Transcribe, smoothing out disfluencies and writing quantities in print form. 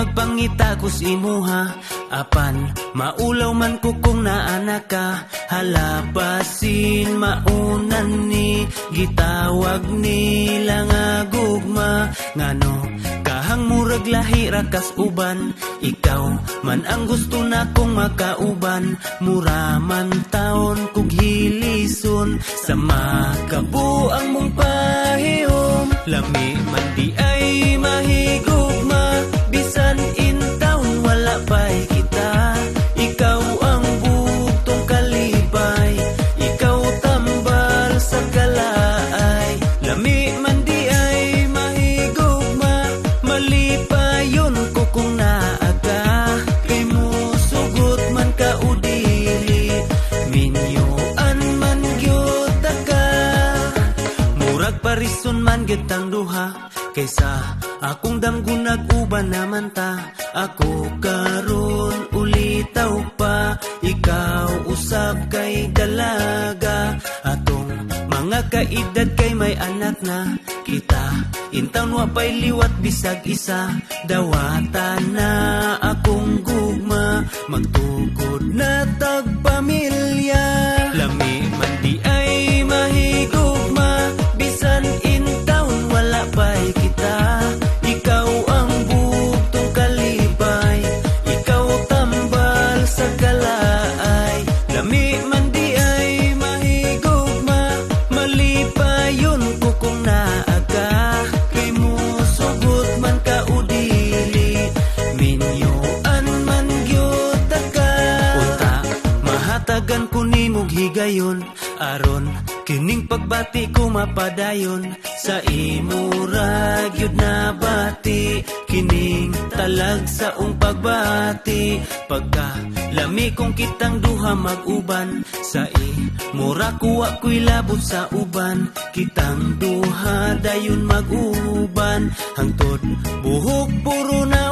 magpangita ko si imuha, apan maulaw man ko kung naana ka. Halabasin maunan ni gitawag nila nga gugma, ngano kahang murag lahi rakas uban. Ikaw man ang gusto na kong makauban, mura man taon kog hilison sa makabuang mong pahiyom. Lami man di ay mahigugma, bisan in taon wala pa'y kita. Ikaw ang bugtong kalipay, ikaw tambal sa kalaay. Lami man di ay mahigugma, malipayon ko kung naaga. Kay mo sugot man ka udili, minyoan man gyud ka. Murag parison man gyud tang duha, kaysa akong damgon nag-uban naman ta. Ako karon ulitaw pa, ikaw usab kay dalaga. Atong mga kaedad kay may anak na kita, intawn wa pa'y liwat bisag isa. Dawatan na akong gugma, magtukod na tagpamilya. Lami man di ay mahigugma, bisan in taon wala pa'y kita. Ikaw ang bugtong kalipay, ikaw tambal sa kalaay. Lami man di ay mahigugma, malipayon ko kung naaga. Kay mo sugot man ka udili, minyoan man gyud ka. Unta mahatagan ko nimog higayon, aron kining pagbati ko mapadayon. Sa imura gyud na bati, kining talag sa ung pagbati. Pagka lami kong kitang duha mag-uban, sa imura kuwa ko'y labot sa uban. Kitang duha dayon mag-uban, hangtod buhok puro na